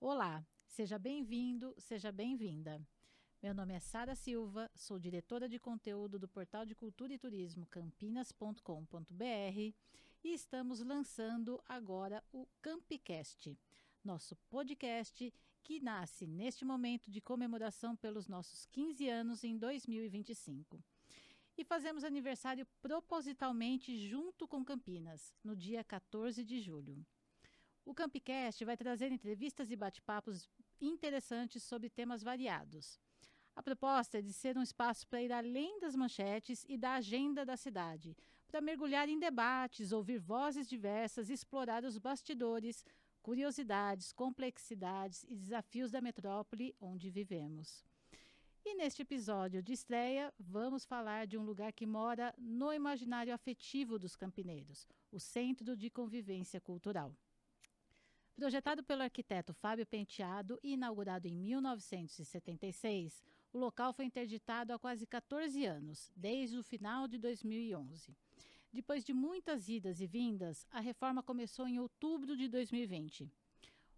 Olá, seja bem-vindo, seja bem-vinda. Meu nome é Sara Silva, sou diretora de conteúdo do portal de cultura e turismo campinas.com.br e estamos lançando agora o Campicast, nosso podcast que nasce neste momento de comemoração pelos nossos 15 anos em 2025. E fazemos aniversário propositalmente junto com Campinas, no dia 14 de julho. O Campicast vai trazer entrevistas e bate-papos interessantes sobre temas variados. A proposta é de ser um espaço para ir além das manchetes e da agenda da cidade, para mergulhar em debates, ouvir vozes diversas, explorar os bastidores, curiosidades, complexidades e desafios da metrópole onde vivemos. E neste episódio de estreia, vamos falar de um lugar que mora no imaginário afetivo dos campineiros, o Centro de Convivência Cultural. Projetado pelo arquiteto Fábio Penteado e inaugurado em 1976, o local foi interditado há quase 14 anos, desde o final de 2011. Depois de muitas idas e vindas, a reforma começou em outubro de 2020.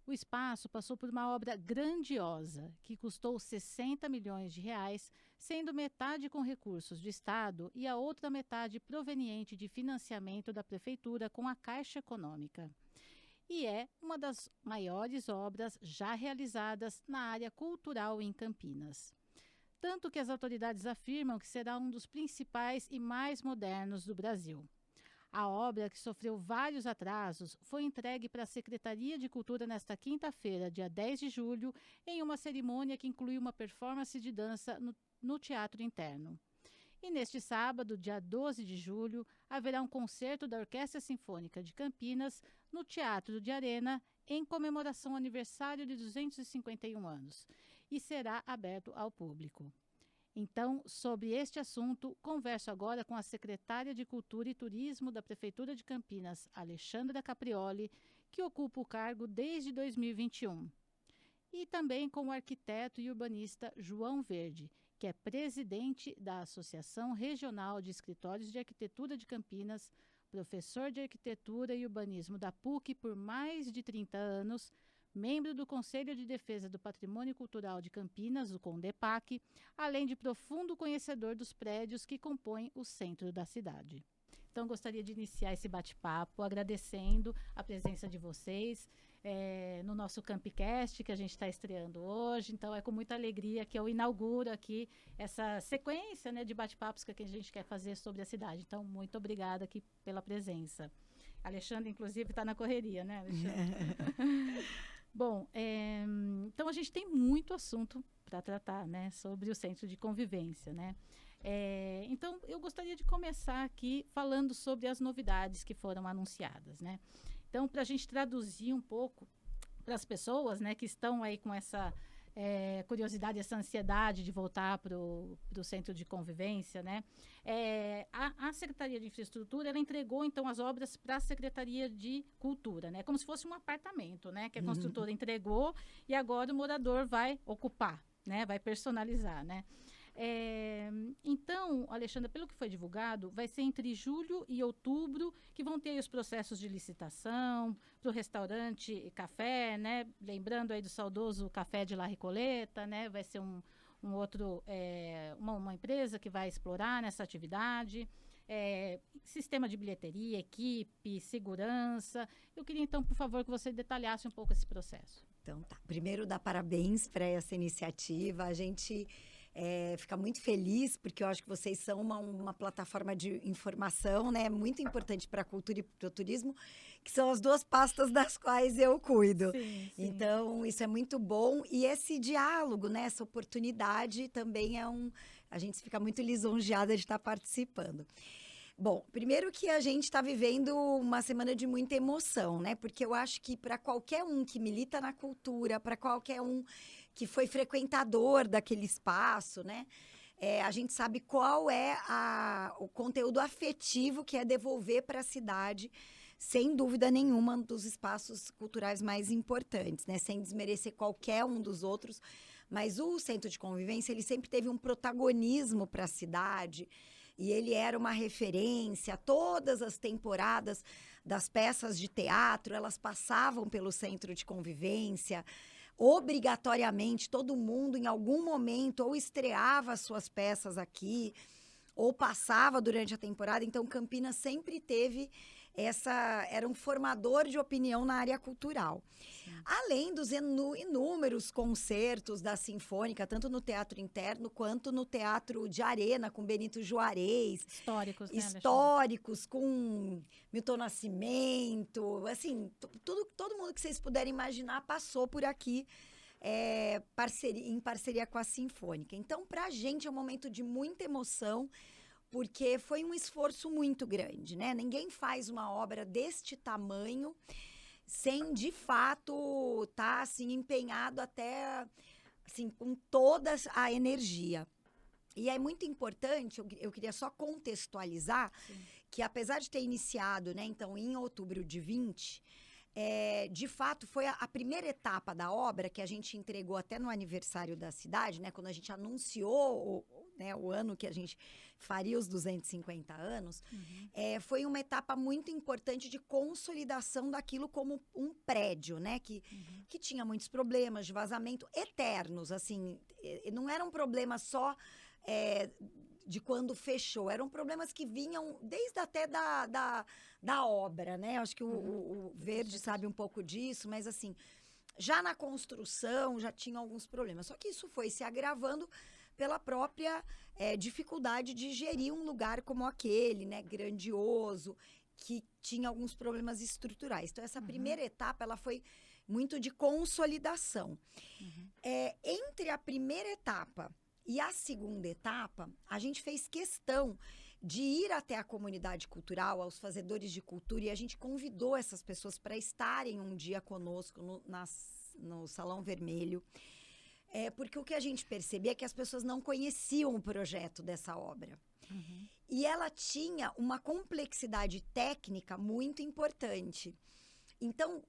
O espaço passou por uma obra grandiosa, que custou 60 milhões de reais, sendo metade com recursos do Estado e a outra metade proveniente de financiamento da Prefeitura com a Caixa Econômica. E é uma das maiores obras já realizadas na área cultural em Campinas. Tanto que as autoridades afirmam que será um dos principais e mais modernos do Brasil. A obra, que sofreu vários atrasos, foi entregue para a Secretaria de Cultura nesta quinta-feira, dia 10 de julho, em uma cerimônia que incluiu uma performance de dança no Teatro Interno. E neste sábado, dia 12 de julho, haverá um concerto da Orquestra Sinfônica de Campinas no Teatro de Arena, em comemoração ao aniversário de 251 anos, e será aberto ao público. Então, sobre este assunto, converso agora com a secretária de Cultura e Turismo da Prefeitura de Campinas, Alexandra Caprioli, que ocupa o cargo desde 2021. E também com o arquiteto e urbanista João Verde, que é presidente da Associação Regional de Escritórios de Arquitetura de Campinas, professor de Arquitetura e Urbanismo da PUC por mais de 30 anos, membro do Conselho de Defesa do Patrimônio Cultural de Campinas, o CONDEPAC, além de profundo conhecedor dos prédios que compõem o centro da cidade. Então, gostaria de iniciar esse bate-papo agradecendo a presença de vocês no nosso Campicast, que a gente está estreando hoje. Então, é com muita alegria que eu inauguro aqui essa sequência, né, de bate-papos que a gente quer fazer sobre a cidade. Então, muito obrigada aqui pela presença. Alexandre, inclusive, está na correria, né, Alexandre? Bom, então a gente tem muito assunto para tratar, né, sobre o Centro de Convivência, né? Então, eu gostaria de começar aqui falando sobre as novidades que foram anunciadas, né? Então, para a gente traduzir um pouco para as pessoas, né, que estão aí com essa curiosidade, essa ansiedade de voltar para o Centro de Convivência, né? A Secretaria de Infraestrutura, ela entregou, então, as obras para a Secretaria de Cultura, né? Como se fosse um apartamento, né? Que a construtora entregou e agora o morador vai ocupar, né? Vai personalizar, né? Então, Alexandra, pelo que foi divulgado, vai ser entre julho e outubro que vão ter os processos de licitação para o restaurante e café, né? Lembrando aí do saudoso Café de La Recoleta, né? Vai ser uma empresa que vai explorar nessa atividade. Sistema de bilheteria, equipe, segurança. Eu queria, então, por favor, que você detalhasse um pouco esse processo. Então, tá. Primeiro, dar parabéns para essa iniciativa. A gente fica muito feliz, porque eu acho que vocês são uma plataforma de informação, né, muito importante para a cultura e para o turismo, que são as duas pastas das quais eu cuido. Sim. Então, isso é muito bom. E esse diálogo, né, essa oportunidade também a gente fica muito lisonjeada de estar participando. Bom, primeiro que a gente está vivendo uma semana de muita emoção, né? Porque eu acho que para qualquer um que milita na cultura, para qualquer um que foi frequentador daquele espaço, né? A gente sabe qual é o conteúdo afetivo que é devolver para a cidade, sem dúvida nenhuma, um dos espaços culturais mais importantes, né? Sem desmerecer qualquer um dos outros. Mas o Centro de Convivência, ele sempre teve um protagonismo para a cidade, e ele era uma referência. Todas as temporadas das peças de teatro, elas passavam pelo Centro de Convivência. obrigatoriamente todo mundo em algum momento ou estreava as suas peças aqui ou passava durante a temporada. Então Campinas sempre teve era um formador de opinião na área cultural. Sim. Além dos inúmeros concertos da Sinfônica, tanto no Teatro Interno quanto no Teatro de Arena, com Benito Juarez. Históricos, né, históricos, com Milton Nascimento. Assim, todo mundo que vocês puderem imaginar passou por aqui em parceria com a Sinfônica. Então, para a gente é um momento de muita emoção, porque foi um esforço muito grande, né? Ninguém faz uma obra deste tamanho sem, de fato, estar assim, empenhado até assim, com toda a energia. E é muito importante, eu queria só contextualizar, sim, que apesar de ter iniciado, né, então, em outubro de 20, de fato, foi a primeira etapa da obra que a gente entregou até no aniversário da cidade, né, quando a gente anunciou o ano que a gente faria os 250 anos, foi uma etapa muito importante de consolidação daquilo como um prédio, né, que tinha muitos problemas de vazamento eternos, assim, não era um problema só de quando fechou, eram problemas que vinham desde até da obra, né? Acho que o Verde sabe um pouco disso, mas assim, já na construção já tinha alguns problemas. Só que isso foi se agravando pela própria dificuldade de gerir um lugar como aquele, né? Grandioso, que tinha alguns problemas estruturais. Então, essa primeira etapa, ela foi muito de consolidação. Entre a primeira etapa e a segunda etapa, a gente fez questão de ir até a comunidade cultural, aos fazedores de cultura, e a gente convidou essas pessoas para estarem um dia conosco no Salão Vermelho, porque o que a gente percebia é que as pessoas não conheciam o projeto dessa obra. E ela tinha uma complexidade técnica muito importante. Então,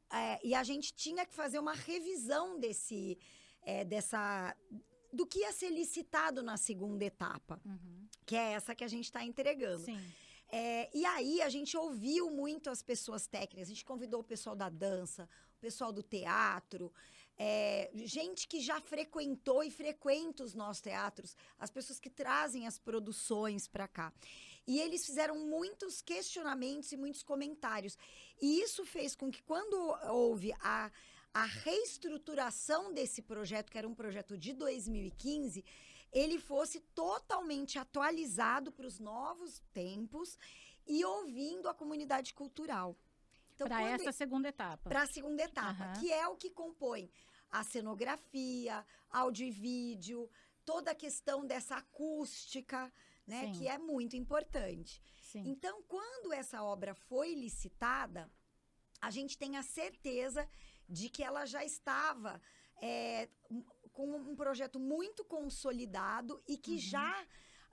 e a gente tinha que fazer uma revisão do que ia ser licitado na segunda etapa, que é essa que a gente está entregando. Sim. E aí a gente ouviu muito as pessoas técnicas, a gente convidou o pessoal da dança, o pessoal do teatro, gente que já frequentou e frequenta os nossos teatros, as pessoas que trazem as produções para cá. E eles fizeram muitos questionamentos e muitos comentários. E isso fez com que, quando houve a reestruturação desse projeto, que era um projeto de 2015, ele fosse totalmente atualizado para os novos tempos e ouvindo a comunidade cultural. Então, para essa segunda etapa. Para a segunda etapa, que é o que compõe a cenografia, áudio e vídeo, toda a questão dessa acústica, né, sim, que é muito importante. Sim. Então, quando essa obra foi licitada, a gente tem a certeza de que ela já estava com um projeto muito consolidado e que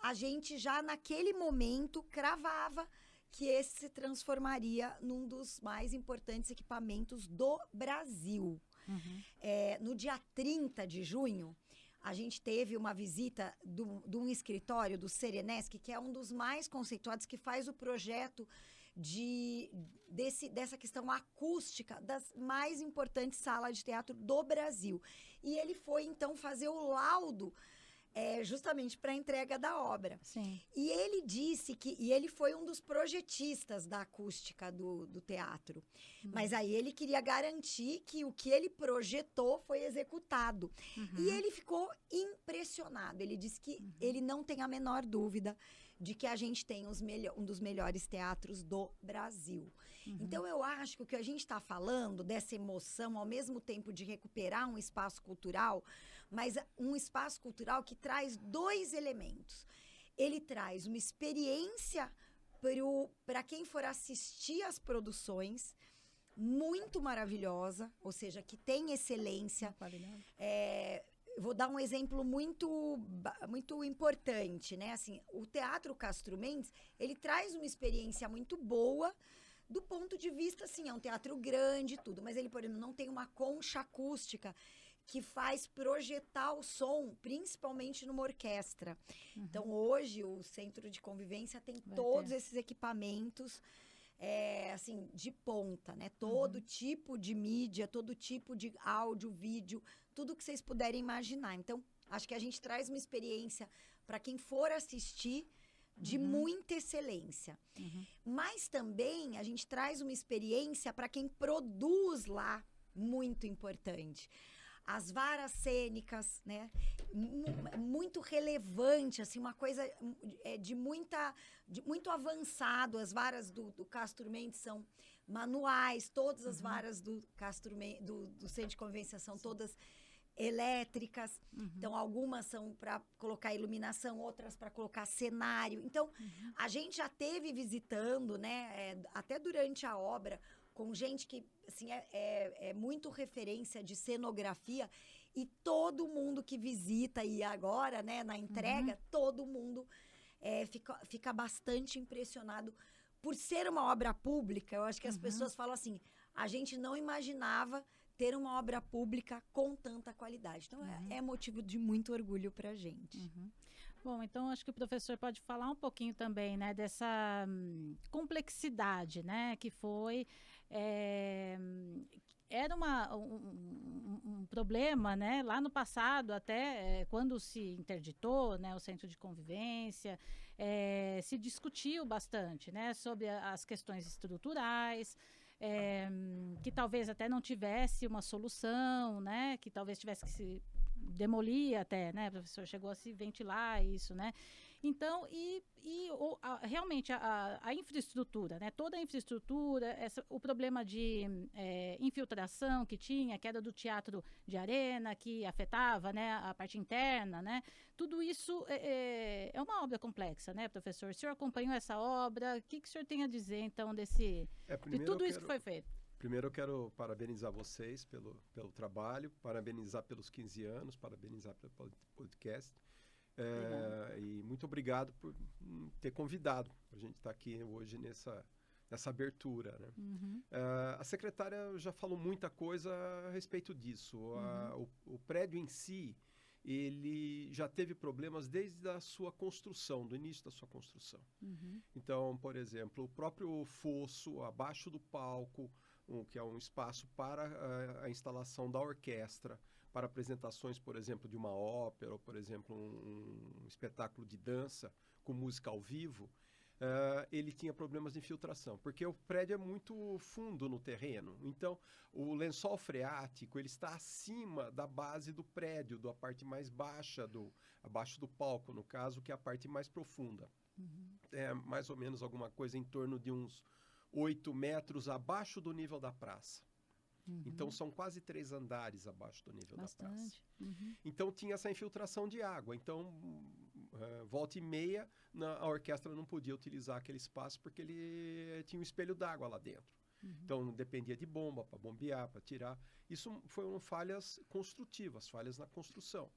a gente já naquele momento cravava que esse se transformaria num dos mais importantes equipamentos do Brasil. No dia 30 de junho, a gente teve uma visita de um escritório do Serenesc, que é um dos mais conceituados, que faz o projeto dessa questão acústica das mais importantes salas de teatro do Brasil. E ele foi, então, fazer o laudo justamente para a entrega da obra. Sim. E ele disse e ele foi um dos projetistas da acústica do teatro. Mas aí ele queria garantir que o que ele projetou foi executado. E ele ficou impressionado. Ele disse que ele não tem a menor dúvida de que a gente tem um dos melhores teatros do Brasil. Então, eu acho que o que a gente está falando dessa emoção, ao mesmo tempo de recuperar um espaço cultural, mas um espaço cultural que traz dois elementos. Ele traz uma experiência para quem for assistir às produções, muito maravilhosa, ou seja, que tem excelência. Vou dar um exemplo muito importante, né? Assim, o Teatro Castro Mendes, ele traz uma experiência muito boa do ponto de vista, assim, é um teatro grande e tudo, mas ele, por exemplo, não tem uma concha acústica que faz projetar o som, principalmente numa orquestra. Então, hoje, o Centro de Convivência tem todos esses equipamentos assim, de ponta, né? Todo tipo de mídia, todo tipo de áudio, vídeo, tudo que vocês puderem imaginar. Então, acho que a gente traz uma experiência para quem for assistir de muita excelência. Mas também a gente traz uma experiência para quem produz lá, muito importante. As varas cênicas, né? Muito relevante, assim, uma coisa de muito avançado. As varas do Castro Mendes são manuais, todas as varas do Castro Mendes, do Centro de Convivência são todas elétricas. Então, algumas são para colocar iluminação, outras para colocar cenário. Então, a gente já teve visitando, né, até durante a obra, com gente que assim, é muito referência de cenografia, e todo mundo que visita, e agora, né, na entrega, todo mundo fica bastante impressionado por ser uma obra pública. Eu acho que as pessoas falam assim, a gente não imaginava ter uma obra pública com tanta qualidade. Então, é motivo de muito orgulho para a gente. Bom, então acho que o professor pode falar um pouquinho também, né, dessa complexidade, né, que foi... era um problema, né, lá no passado, até quando se interditou, né, o centro de convivência, se discutiu bastante, né, sobre as questões estruturais, que talvez até não tivesse uma solução, né, que talvez tivesse que se demolir até, né, professor? Chegou a se ventilar isso, né? Então, realmente a infraestrutura, né? Toda a infraestrutura, o problema de infiltração que tinha, que era do teatro de arena, que afetava, né, a parte interna, né? Tudo isso é uma obra complexa, né, professor? O senhor acompanhou essa obra? O que o senhor tem a dizer, então, de tudo isso que foi feito? Primeiro eu quero parabenizar vocês pelo trabalho, parabenizar pelos 15 anos, parabenizar pelo podcast. E muito obrigado por ter convidado a gente estar aqui hoje nessa abertura, né? A secretária já falou muita coisa a respeito disso. O prédio em si, ele já teve problemas desde a sua construção, do início da sua construção. Então, por exemplo, o próprio fosso abaixo do palco, que é um espaço para a instalação da orquestra, para apresentações, por exemplo, de uma ópera, ou, por exemplo, um espetáculo de dança com música ao vivo, ele tinha problemas de infiltração, porque o prédio é muito fundo no terreno. Então, o lençol freático ele está acima da base do prédio, da parte mais baixa, abaixo do palco, no caso, que é a parte mais profunda. É mais ou menos alguma coisa em torno de uns 8 metros abaixo do nível da praça. Então, são quase 3 andares abaixo do nível da praça. Então, tinha essa infiltração de água. Então, volta e meia, a orquestra não podia utilizar aquele espaço porque ele tinha um espelho d'água lá dentro. Então, dependia de bomba para bombear, para tirar. Isso foram falhas construtivas, falhas na construção.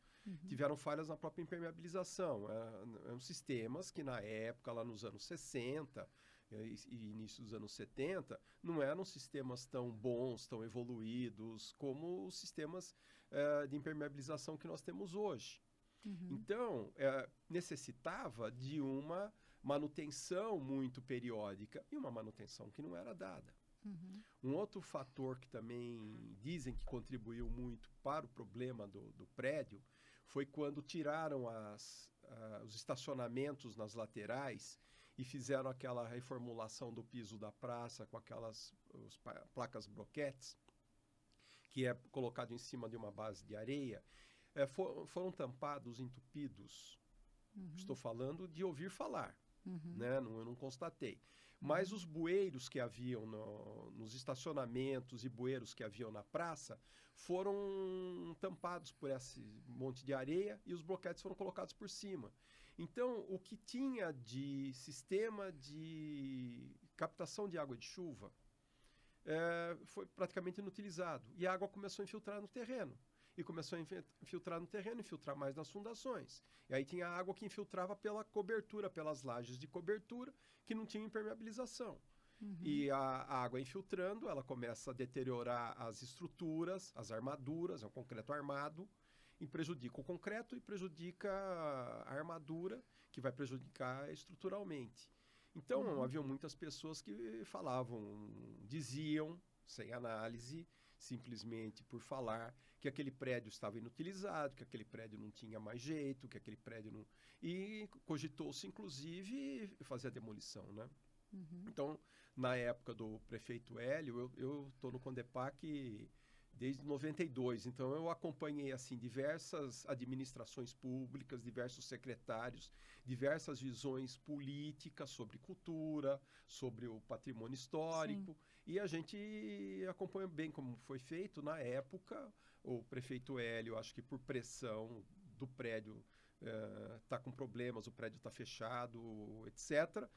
Tiveram falhas na própria impermeabilização. Eram sistemas que, na época, lá nos anos 60... e início dos anos 70, não eram sistemas tão bons, tão evoluídos como os sistemas de impermeabilização que nós temos hoje. Então, necessitava de uma manutenção muito periódica e uma manutenção que não era dada. Um outro fator que também dizem que contribuiu muito para o problema do prédio foi quando tiraram os estacionamentos nas laterais e fizeram aquela reformulação do piso da praça com aquelas placas broquetes, que é colocado em cima de uma base de areia, foram tampados, entupidos. Estou falando de ouvir falar, né? Eu não constatei. Mas os bueiros que haviam nos estacionamentos e bueiros que haviam na praça foram tampados por esse monte de areia e os broquetes foram colocados por cima. Então, o que tinha de sistema de captação de água de chuva foi praticamente inutilizado. E a água começou a infiltrar no terreno. E começou a infiltrar no terreno, infiltrar mais nas fundações. E aí tinha água que infiltrava pela cobertura, pelas lajes de cobertura, que não tinham impermeabilização. E a água infiltrando, ela começa a deteriorar as estruturas, as armaduras, é um concreto armado, e prejudica o concreto e prejudica a armadura, que vai prejudicar estruturalmente. Então, haviam muitas pessoas que falavam, diziam, sem análise, simplesmente por falar, que aquele prédio estava inutilizado, que aquele prédio não tinha mais jeito, que aquele prédio não... E cogitou-se, inclusive, fazer a demolição, né? Então, na época do prefeito Hélio, eu estou no Condepac desde 92, então eu acompanhei assim diversas administrações públicas, diversos secretários, diversas visões políticas sobre cultura, sobre o patrimônio histórico, e a gente acompanha bem como foi feito. Na época, o prefeito Hélio, acho que por pressão do prédio, está com problemas, o prédio está fechado, etc.,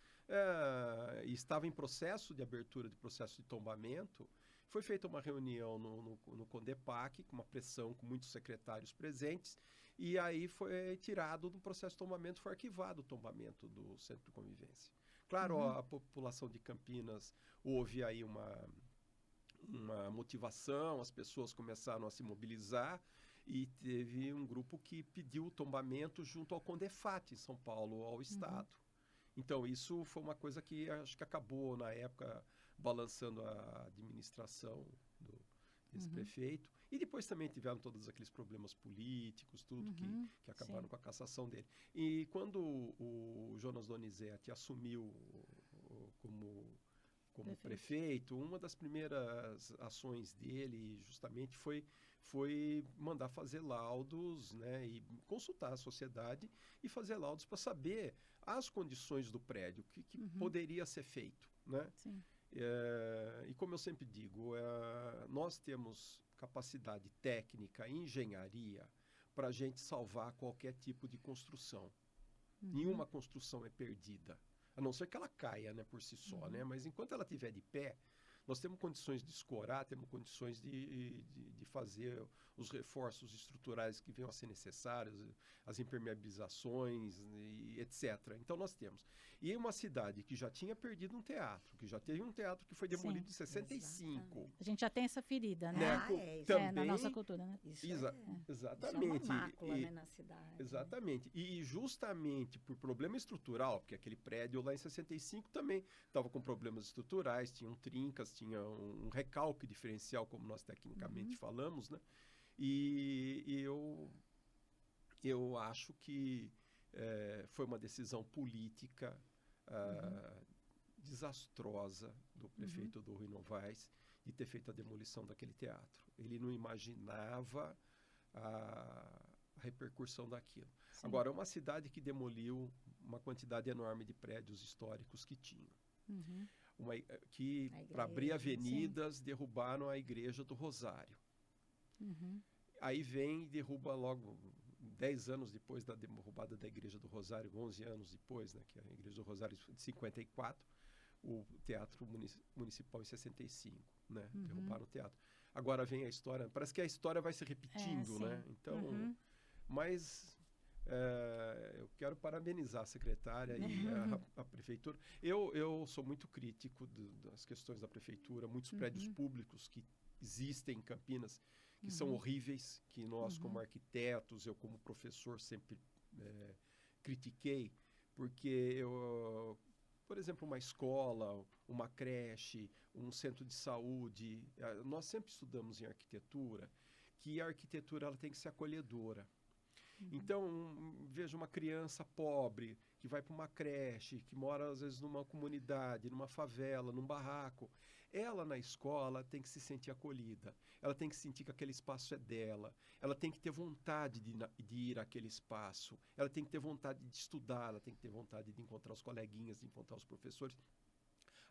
e estava em processo de abertura de processo de tombamento. Foi feita uma reunião no Condepac, com uma pressão, com muitos secretários presentes, e aí foi tirado do processo de tombamento, foi arquivado o tombamento do Centro de Convivência. Claro, a população de Campinas, houve aí uma motivação, as pessoas começaram a se mobilizar, e teve um grupo que pediu o tombamento junto ao Condefat, em São Paulo, ao Estado. Então, isso foi uma coisa que acho que acabou, na época, balançando a administração desse prefeito. E depois também tiveram todos aqueles problemas políticos, tudo que acabaram com a cassação dele. E quando o Jonas Donizete assumiu como prefeito, uma das primeiras ações dele justamente foi mandar fazer laudos, né, e consultar a sociedade e fazer laudos para saber as condições do prédio, o que poderia ser feito, né? Sim. E como eu sempre digo, nós temos capacidade técnica e engenharia para a gente salvar qualquer tipo de construção. Nenhuma construção é perdida, a não ser que ela caia, né, por si só, né? Mas enquanto ela estiver de pé, nós temos condições de escorar, temos condições de fazer os reforços estruturais que venham a ser necessários, as impermeabilizações, etc. Então, nós temos. E uma cidade que já tinha perdido um teatro, que já teve um teatro que foi demolido em 65. Exatamente. A gente já tem essa ferida, né? Também, na nossa cultura, né? Exatamente. Isso é uma mácula, né, na cidade. Exatamente. E justamente por problema estrutural, porque aquele prédio lá em 65 também estava com problemas estruturais, tinham trincas, tinha um recalque diferencial, como nós tecnicamente falamos, né? E eu acho que foi uma decisão política desastrosa do prefeito do Rui Novaes de ter feito a demolição daquele teatro. Ele não imaginava a repercussão daquilo. Sim. Agora, é uma cidade que demoliu uma quantidade enorme de prédios históricos que tinha. Que, para abrir avenidas, derrubaram a Igreja do Rosário. Aí vem e derruba logo 10 anos depois da derrubada da Igreja do Rosário, 11 anos depois, né, que a Igreja do Rosário de 54, o Teatro Municipal em 65, né, derrubaram o teatro. Agora vem a história, parece que a história vai se repetindo, né? Então, mas eu quero parabenizar a secretária e a prefeitura. Eu sou muito crítico das questões da prefeitura, muitos prédios públicos que existem em Campinas, que são horríveis, que nós como arquitetos, eu como professor sempre critiquei, porque por exemplo, uma escola, uma creche, um centro de saúde, nós sempre estudamos em arquitetura, que a arquitetura ela tem que ser acolhedora. Então, veja uma criança pobre que vai para uma creche, que mora às vezes numa comunidade, numa favela, num barraco. Ela na escola tem que se sentir acolhida, ela tem que sentir que aquele espaço é dela, ela tem que ter vontade de ir àquele espaço, ela tem que ter vontade de estudar, ela tem que ter vontade de encontrar os coleguinhas, de encontrar os professores.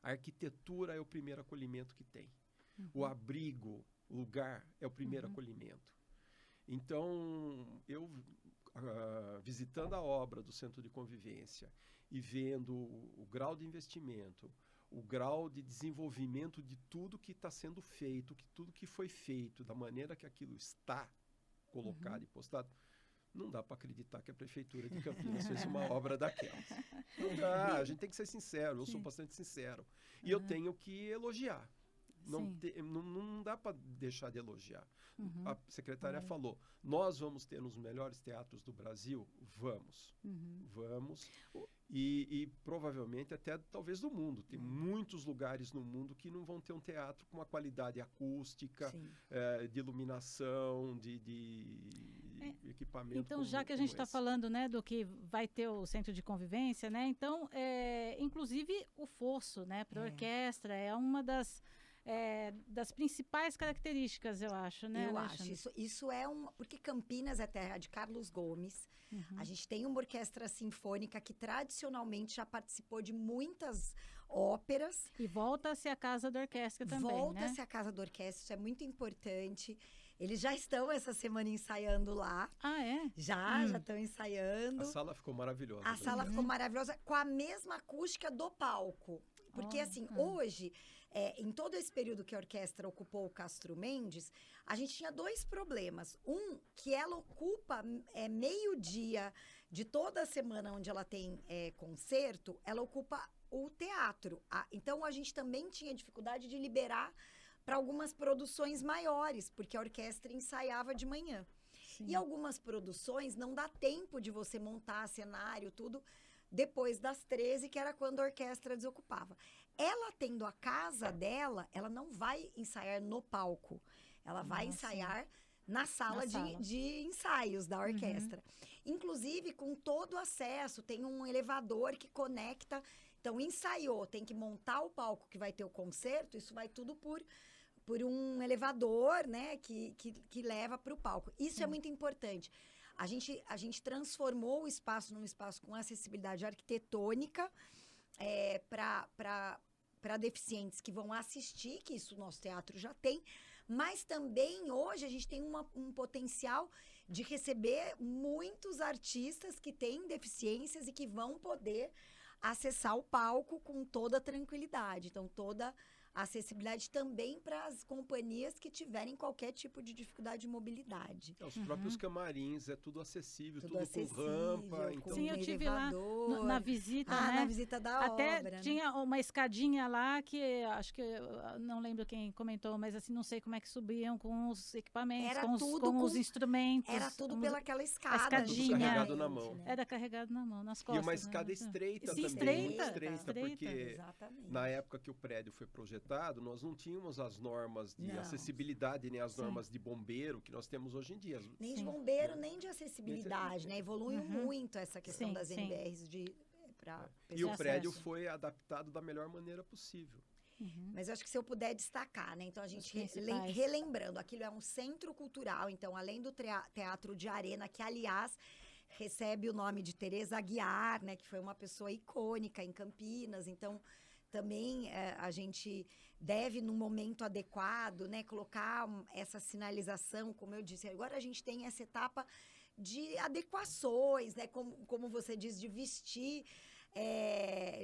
A arquitetura é o primeiro acolhimento que tem. O abrigo, o lugar, é o primeiro acolhimento. Então, eu visitando a obra do Centro de Convivência e vendo o grau de investimento, o grau de desenvolvimento de tudo que está sendo feito, tudo que foi feito, da maneira que aquilo está colocado e postado, não dá para acreditar que a Prefeitura de Campinas fez uma obra daquelas. Não dá, a gente tem que ser sincero, eu sou bastante sincero. E eu tenho que elogiar. Não dá para deixar de elogiar. Uhum. A secretária falou, nós vamos ter nos melhores teatros do Brasil? Vamos. Vamos. E provavelmente até talvez do mundo. Tem muitos lugares no mundo que não vão ter um teatro com uma qualidade acústica, de iluminação, de equipamento. Então, já que a gente está falando, né, do que vai ter o centro de convivência, né, então, inclusive o fosso, né, para a orquestra é uma das principais características, eu acho, né? Eu acho. Isso é porque Campinas é terra de Carlos Gomes. A gente tem uma orquestra sinfônica que tradicionalmente já participou de muitas óperas. E volta-se a casa da orquestra também, Volta-se a casa da orquestra, isso é muito importante. Eles já estão essa semana ensaiando lá. Ah, é? Já estão ensaiando. A sala ficou maravilhosa. A sala ficou maravilhosa, com a mesma acústica do palco. Porque, hoje, em todo esse período que a orquestra ocupou o Castro Mendes, a gente tinha 2 problemas. Que ela ocupa meio-dia de toda a semana onde ela tem concerto, ela ocupa o teatro. Então, a gente também tinha dificuldade de liberar para algumas produções maiores, porque a orquestra ensaiava de manhã. Sim. E algumas produções não dá tempo de você montar cenário, tudo, depois das 13, que era quando a orquestra desocupava. Ela tendo a casa dela, ela não vai ensaiar no palco. Ela vai ensaiar na sala de ensaios da orquestra. Inclusive, com todo o acesso, tem um elevador que conecta. Então, ensaiou, tem que montar o palco que vai ter o concerto, isso vai tudo por um elevador, né, que leva para o palco. Isso é muito importante. A gente transformou o espaço num espaço com acessibilidade arquitetônica para deficientes que vão assistir, que isso o nosso teatro já tem, mas também hoje a gente tem um potencial de receber muitos artistas que têm deficiências e que vão poder acessar o palco com toda tranquilidade. Então, toda acessibilidade também para as companhias que tiverem qualquer tipo de dificuldade de mobilidade. Os próprios camarins, é tudo acessível, tudo com rampa. Então... Sim, eu tive lá na visita, né? Na visita da até obra. Tinha uma escadinha lá que, acho que, não lembro quem comentou, mas assim, não sei como é que subiam com os equipamentos, com os instrumentos. Era tudo pelaquela escada. A escadinha. Tudo carregado na mão. Né? Era carregado na mão, nas costas. E uma escada estreita também. Estreita, porque na época que o prédio foi projetado, nós não tínhamos as normas de acessibilidade, nem as normas de bombeiro que nós temos hoje em dia. Nem de bombeiro, nem de acessibilidade, né? Evoluiu muito essa questão das NBRs para E o prédio foi adaptado da melhor maneira possível. Mas eu acho que se eu puder destacar, né? Então, a gente relembrando, aquilo é um centro cultural, então, além do Teatro de Arena, que, aliás, recebe o nome de Teresa Aguiar, né? Que foi uma pessoa icônica em Campinas, então... Também a gente deve, no momento adequado, né, colocar essa sinalização, como eu disse. Agora a gente tem essa etapa de adequações, né, como você diz, de vestir,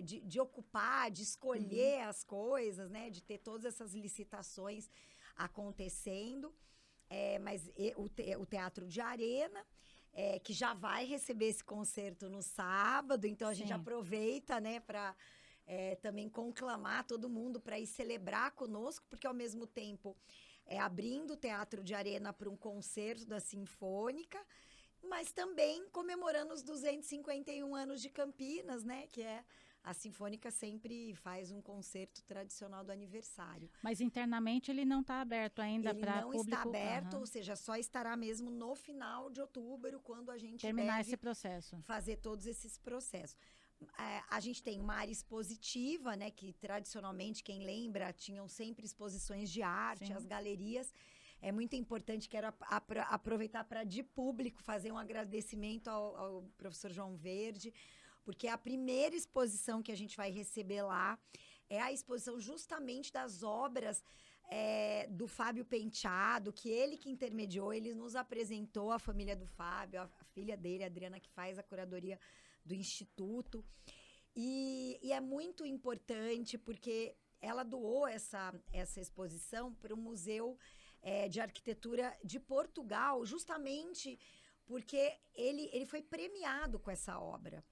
de ocupar, de escolher as coisas, né, de ter todas essas licitações acontecendo. Mas o Teatro de Arena... que já vai receber esse concerto no sábado, então a gente aproveita, né, para... também conclamar todo mundo para ir celebrar conosco, porque ao mesmo tempo abrindo o Teatro de Arena para um concerto da Sinfônica, mas também comemorando os 251 anos de Campinas, né? Que a Sinfônica sempre faz um concerto tradicional do aniversário. Mas internamente ele não está aberto ainda para público? Ele não está aberto, ou seja, só estará mesmo no final de outubro, quando a gente terminar esse processo. Fazer todos esses processos. A gente tem uma área expositiva, né, que tradicionalmente, quem lembra, tinham sempre exposições de arte, as galerias. É muito importante, quero aproveitar para, de público, fazer um agradecimento ao professor João Verde, porque a primeira exposição que a gente vai receber lá é a exposição justamente das obras do Fábio Penteado, que ele que intermediou, ele nos apresentou a família do Fábio, a filha dele, a Adriana, que faz a curadoria do Instituto, e é muito importante porque ela doou essa exposição para o Museu de Arquitetura de Portugal, justamente porque ele foi premiado com essa obra.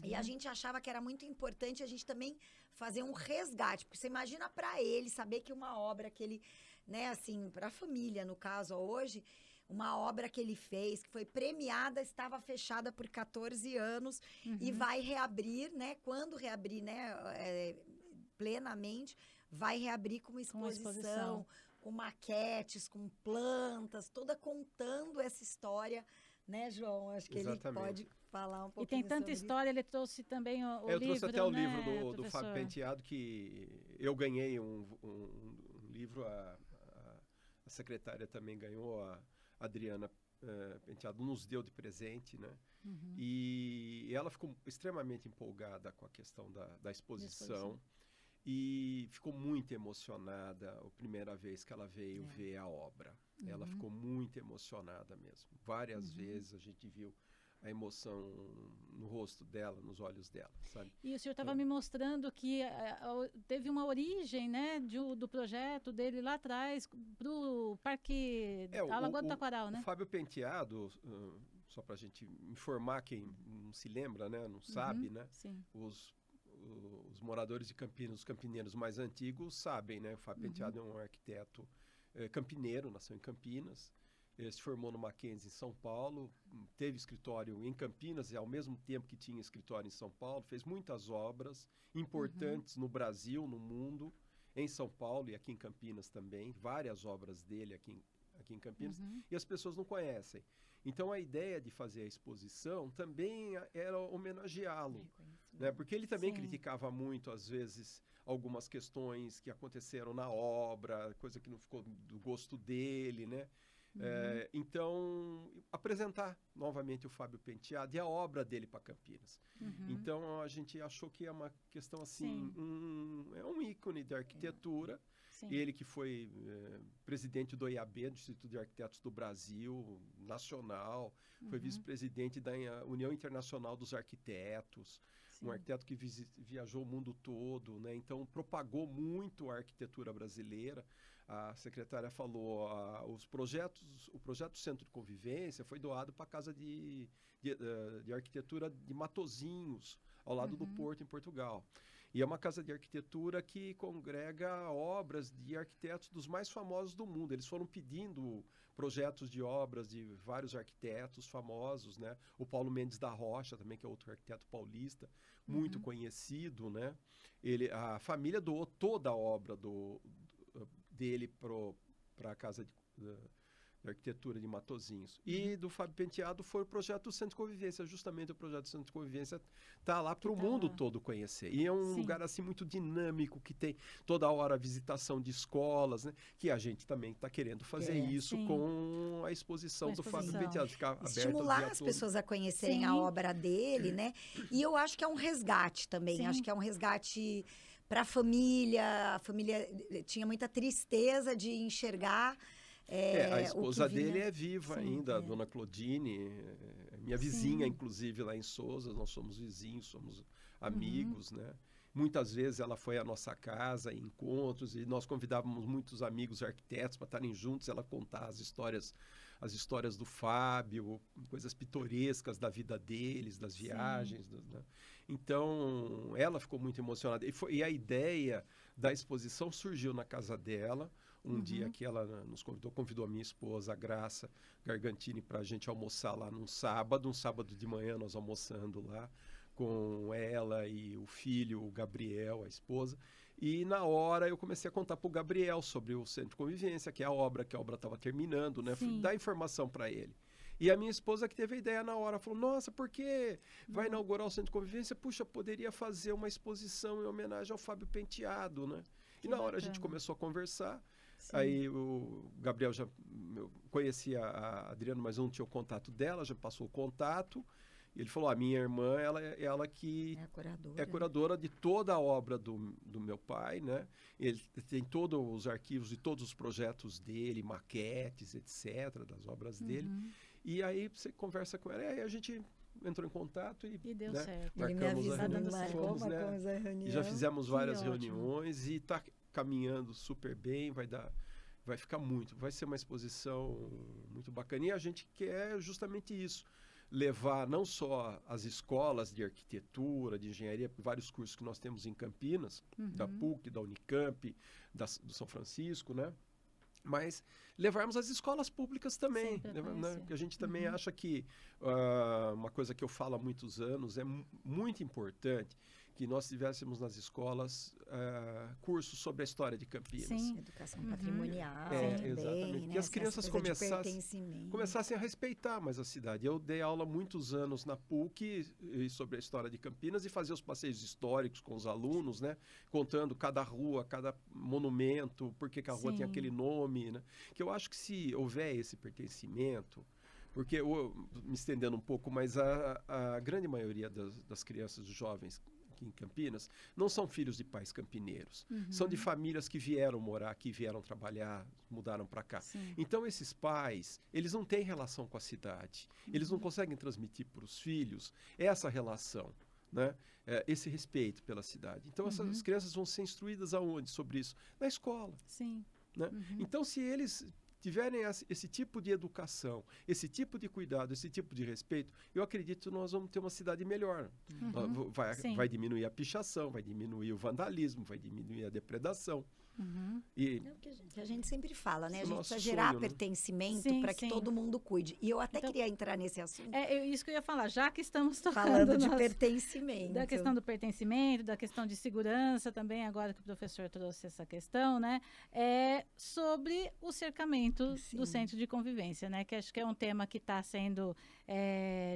E a gente achava que era muito importante a gente também fazer um resgate. Porque você imagina para ele saber que uma obra que ele, né, assim, para a família, no caso, hoje, uma obra que ele fez, que foi premiada, estava fechada por 14 anos e vai reabrir, né? Quando reabrir, né, plenamente, vai reabrir com uma exposição, com maquetes, com plantas, toda contando essa história, né, João? Acho que ele pode falar um pouquinho. E tem tanta sobre história, ele trouxe também o livro, trouxe até o né, livro do Fábio Penteado, que eu ganhei um livro, a secretária também ganhou, a Adriana Penteado nos deu de presente, né? E ela ficou extremamente empolgada com a questão da exposição. E ficou muito emocionada a primeira vez que ela veio ver a obra. Ela ficou muito emocionada mesmo. Várias vezes a gente viu a emoção no rosto dela, nos olhos dela, sabe? E o senhor estava me mostrando que teve uma origem, né, do projeto dele lá atrás, para o Parque Alagoa do Taquaral, né? O Fábio Penteado, só para a gente informar quem não se lembra, né, não sabe, né? Sim. Os moradores de Campinas, os campineiros mais antigos, sabem, né? O Fábio Penteado é um arquiteto campineiro, nasceu em Campinas, se formou no Mackenzie em São Paulo, teve escritório em Campinas e ao mesmo tempo que tinha escritório em São Paulo, fez muitas obras importantes no Brasil, no mundo, em São Paulo e aqui em Campinas também, várias obras dele aqui em Campinas, e as pessoas não conhecem. Então, a ideia de fazer a exposição também era homenageá-lo, né? Porque ele também criticava muito, às vezes, algumas questões que aconteceram na obra, coisa que não ficou do gosto dele, né? Então, apresentar novamente o Fábio Penteado e a obra dele para Campinas. Então, a gente achou que é uma questão assim, é um ícone da arquitetura. Ele que foi presidente do IAB, do Instituto de Arquitetos do Brasil, nacional, foi vice-presidente da União Internacional dos Arquitetos, um arquiteto que viajou o mundo todo, né? Então propagou muito a arquitetura brasileira. A secretária falou, o projeto Centro de Convivência foi doado para a Casa de Arquitetura de Matosinhos, ao lado do Porto, em Portugal. E é uma casa de arquitetura que congrega obras de arquitetos dos mais famosos do mundo. Eles foram pedindo projetos de obras de vários arquitetos famosos, né? O Paulo Mendes da Rocha, também, que é outro arquiteto paulista, muito conhecido, né? A família doou toda a obra dele para a casa de arquitetura de Matosinhos. E do Fábio Penteado foi o projeto do Centro de Convivência. Justamente o projeto do Centro de Convivência está lá para o mundo todo conhecer. E é um lugar assim muito dinâmico, que tem toda hora visitação de escolas, né? Que a gente também está querendo fazer isso com a exposição do Fábio Penteado. Ficar estimular as pessoas a conhecerem a obra dele, né? E eu acho que é um resgate também. Acho que é um resgate para a família. A família tinha muita tristeza de enxergar. A esposa dele é viva ainda, a dona Claudine, minha vizinha, inclusive, lá em Sousa. Nós somos vizinhos, somos amigos, né? Muitas vezes ela foi à nossa casa em encontros e nós convidávamos muitos amigos arquitetos para estarem juntos, ela contar as histórias do Fábio, coisas pitorescas da vida deles, das viagens, né? Então, ela ficou muito emocionada. E a ideia da exposição surgiu na casa dela. Um dia que ela nos convidou a minha esposa, a Graça Gargantini, para a gente almoçar lá num sábado de manhã, nós almoçando lá com ela e o filho, o Gabriel, a esposa. E na hora eu comecei a contar para o Gabriel sobre o Centro de Convivência, que a obra estava terminando, né? Dar informação para ele. E a minha esposa que teve a ideia na hora, falou, nossa, por que vai inaugurar o Centro de Convivência? Puxa, poderia fazer uma exposição em homenagem ao Fábio Penteado, né? E na hora a gente começou a conversar. Aí o Gabriel já conhecia a Adriana, mas não tinha o contato dela, já passou o contato. E ele falou, a minha irmã, ela que é curadora de toda a obra do meu pai, né? Ele tem todos os arquivos de todos os projetos dele, maquetes, etc., das obras dele. E aí você conversa com ela, e aí a gente entrou em contato e deu certo. Marcamos a reunião, né? E já fizemos várias reuniões e está caminhando super bem, vai ser uma exposição muito bacana. E a gente quer justamente isso, levar não só as escolas de arquitetura, de engenharia, vários cursos que nós temos em Campinas, da PUC, da Unicamp, do São Francisco, né? Mas levarmos as escolas públicas também, né? Que a gente também acha que uma coisa que eu falo há muitos anos, é muito importante que nós tivéssemos nas escolas cursos sobre a história de Campinas. Sim. Educação patrimonial Exatamente. também, Que né? as crianças começassem a respeitar mais a cidade. Eu dei aula muitos anos na PUC sobre a história de Campinas e fazia os passeios históricos com os alunos, né? Contando cada rua, cada monumento, por que a rua tem aquele nome, né? Que eu acho que se houver esse pertencimento, porque, me estendendo um pouco, mas a grande maioria das crianças e jovens em Campinas, não são filhos de pais campineiros. São de famílias que vieram morar aqui, vieram trabalhar, mudaram para cá. Sim. Então, esses pais, eles não têm relação com a cidade. Eles não conseguem transmitir para os filhos essa relação, né? Esse respeito pela cidade. Então, essas crianças vão ser instruídas aonde sobre isso? Na escola. Sim. Né? Então, se eles tiverem esse tipo de educação, esse tipo de cuidado, esse tipo de respeito, eu acredito que nós vamos ter uma cidade melhor. Vai diminuir a pichação, vai diminuir o vandalismo, vai diminuir a depredação. E que a gente sempre fala, né? A gente precisa sonho, gerar né? pertencimento para que todo mundo cuide. E eu até queria entrar nesse assunto. Isso que eu ia falar, já que estamos falando de pertencimento. Da questão do pertencimento, da questão de segurança também, agora que o professor trouxe essa questão, né? Sobre o cercamento do centro de convivência, né? Que acho que é um tema que está sendo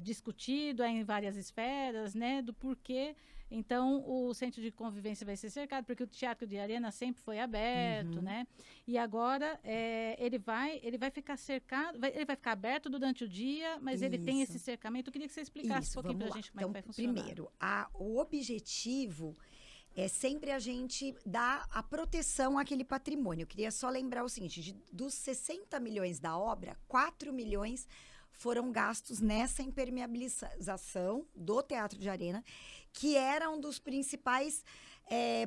discutido em várias esferas, né? Do porquê. Então, o centro de convivência vai ser cercado, porque o Teatro de Arena sempre foi aberto, né? E agora ele vai ficar cercado, ele vai ficar aberto durante o dia, mas ele tem esse cercamento. Eu queria que você explicasse um pouquinho para a gente como é que vai funcionar. Primeiro, o objetivo é sempre a gente dar a proteção àquele patrimônio. Eu queria só lembrar o seguinte, dos 60 milhões da obra, 4 milhões foram gastos nessa impermeabilização do Teatro de Arena, que era um dos principais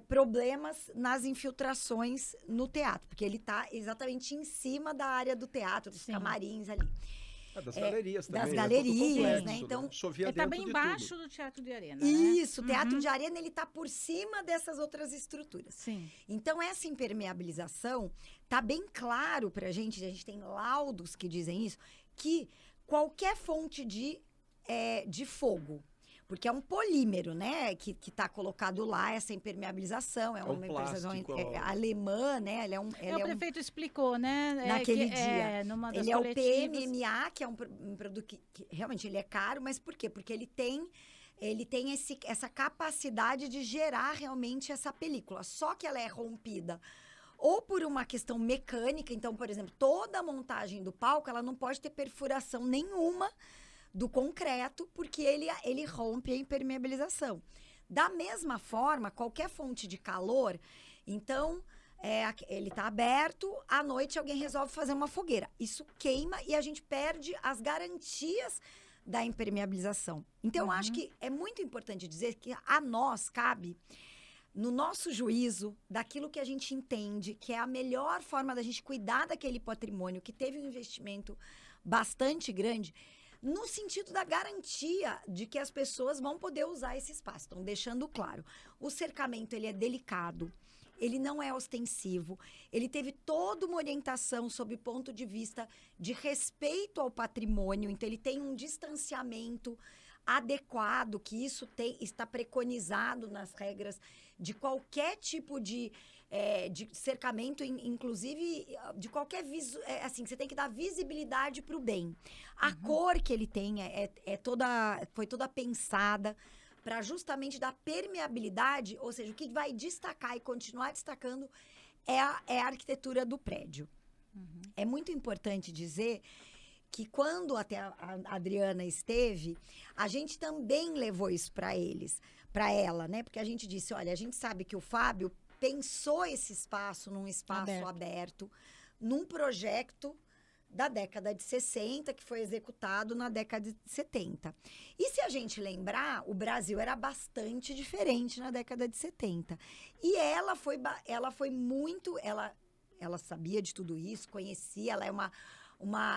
problemas nas infiltrações no teatro, porque ele está exatamente em cima da área do teatro, dos camarins ali. Das galerias também. Das galerias, né? Então, ele está bem embaixo do Teatro de Arena, Isso, o Teatro de Arena, ele está por cima dessas outras estruturas. Sim. Então, essa impermeabilização, está bem claro para a gente tem laudos que dizem isso, que qualquer fonte de fogo, porque é um polímero, né, que está colocado lá, essa impermeabilização, uma impermeabilização alemã, né, o prefeito explicou, né, naquele dia, numa das ele coletivas. É o PMMA, que é um produto que realmente ele é caro, mas por quê? Porque ele tem essa capacidade de gerar realmente essa película, só que ela é rompida ou por uma questão mecânica. Então, por exemplo, toda a montagem do palco, ela não pode ter perfuração nenhuma do concreto, porque ele rompe a impermeabilização. Da mesma forma, qualquer fonte de calor, então, ele está aberto, à noite alguém resolve fazer uma fogueira. Isso queima e a gente perde as garantias da impermeabilização. Então, eu acho que é muito importante dizer que a nós cabe, no nosso juízo, daquilo que a gente entende, que é a melhor forma da gente cuidar daquele patrimônio, que teve um investimento bastante grande, no sentido da garantia de que as pessoas vão poder usar esse espaço. Então, deixando claro, o cercamento, ele é delicado, ele não é ostensivo, ele teve toda uma orientação sob o ponto de vista de respeito ao patrimônio, então ele tem um distanciamento adequado, que isso está preconizado nas regras de qualquer tipo de cercamento, inclusive de qualquer assim, você tem que dar visibilidade para o bem. A cor que ele tem foi toda pensada para justamente dar permeabilidade, ou seja, o que vai destacar e continuar destacando é a arquitetura do prédio. É muito importante dizer que quando até a Adriana esteve, a gente também levou isso para ela, né? Porque a gente disse, olha, a gente sabe que o Fábio pensou esse espaço num espaço aberto num projeto da década de 60, que foi executado na década de 70. E se a gente lembrar, o Brasil era bastante diferente na década de 70. E ela foi muito... Ela sabia de tudo isso, conhecia, ela é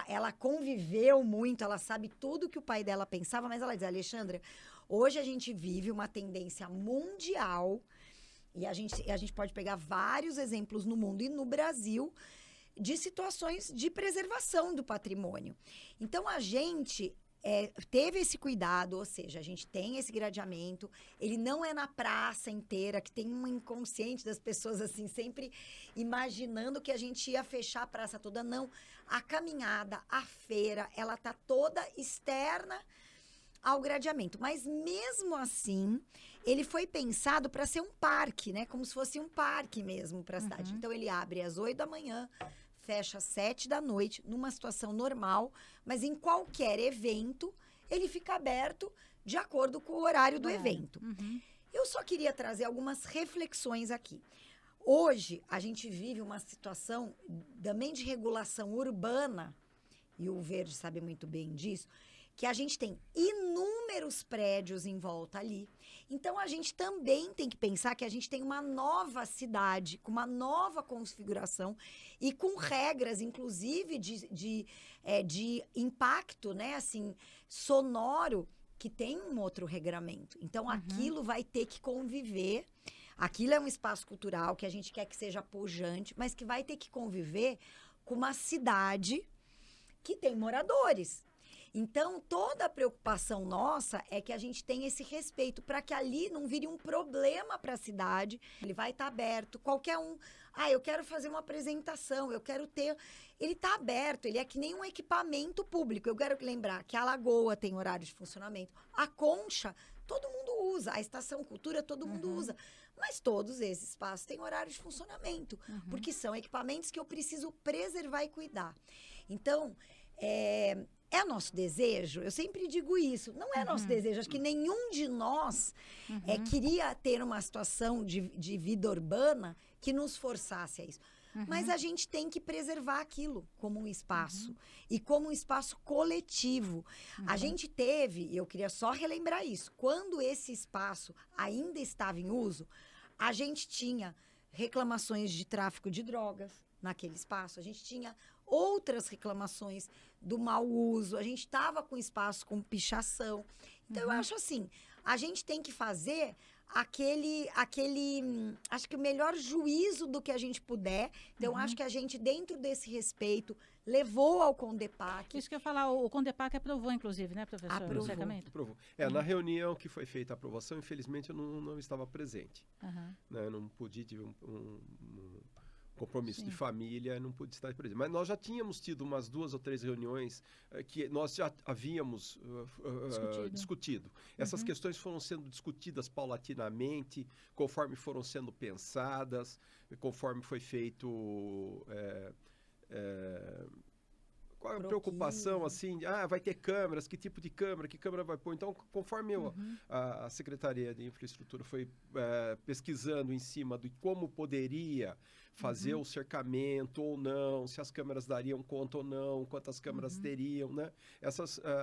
ela conviveu muito, ela sabe tudo que o pai dela pensava, mas ela diz, Alexandra, hoje a gente vive uma tendência mundial, e a gente pode pegar vários exemplos no mundo e no Brasil, de situações de preservação do patrimônio. Então, a gente teve esse cuidado, ou seja, a gente tem esse gradeamento, ele não é na praça inteira, que tem um inconsciente das pessoas, assim, sempre imaginando que a gente ia fechar a praça toda. Não, a caminhada, a feira, ela tá toda externa ao gradeamento. Mas, mesmo assim, ele foi pensado para ser um parque, né? Como se fosse um parque mesmo para a cidade. Então, ele abre às 8 da manhã, fecha às 7 da noite, numa situação normal, mas em qualquer evento, ele fica aberto de acordo com o horário do evento. Eu só queria trazer algumas reflexões aqui. Hoje, a gente vive uma situação também de regulação urbana, e o Verde sabe muito bem disso, que a gente tem inúmeros prédios em volta ali. Então, a gente também tem que pensar que a gente tem uma nova cidade, com uma nova configuração e com regras, inclusive, de impacto, né, assim, sonoro, que tem um outro regramento. Então, aquilo vai ter que conviver. Aquilo é um espaço cultural que a gente quer que seja pujante, mas que vai ter que conviver com uma cidade que tem moradores. Então, toda a preocupação nossa é que a gente tenha esse respeito para que ali não vire um problema para a cidade. Ele vai estar aberto, qualquer um. Eu quero fazer uma apresentação, eu quero ter... Ele está aberto, ele é que nem um equipamento público. Eu quero lembrar que a Lagoa tem horário de funcionamento, a Concha, todo mundo usa, a Estação Cultura, todo mundo usa. Mas todos esses espaços têm horário de funcionamento, porque são equipamentos que eu preciso preservar e cuidar. Então, é nosso desejo? Eu sempre digo isso. Não é nosso desejo. Acho que nenhum de nós queria ter uma situação de vida urbana que nos forçasse a isso. Mas a gente tem que preservar aquilo como um espaço. E como um espaço coletivo. A gente teve, e eu queria só relembrar isso, quando esse espaço ainda estava em uso, a gente tinha reclamações de tráfico de drogas naquele espaço. A gente tinha outras reclamações do mau uso, a gente estava com espaço com pichação. Então, eu acho assim, a gente tem que fazer acho que o melhor juízo do que a gente puder. Então, acho que a gente, dentro desse respeito, levou ao CONDEPAC. Isso que eu ia falar, o CONDEPAC aprovou, inclusive, né, professor? Aprovou. Na reunião que foi feita a aprovação, infelizmente, eu não estava presente. Né? Eu não pude, tive um compromisso de família, não pude estar presente. Mas nós já tínhamos tido umas 2 ou 3 reuniões que nós já havíamos discutido. Essas questões foram sendo discutidas paulatinamente, conforme foram sendo pensadas, conforme foi feito... qual é a preocupação, assim, vai ter câmeras, que tipo de câmera, que câmera vai pôr? Então, conforme a Secretaria de Infraestrutura foi pesquisando em cima de como poderia fazer o cercamento ou não, se as câmeras dariam conta ou não, quantas câmeras teriam, né?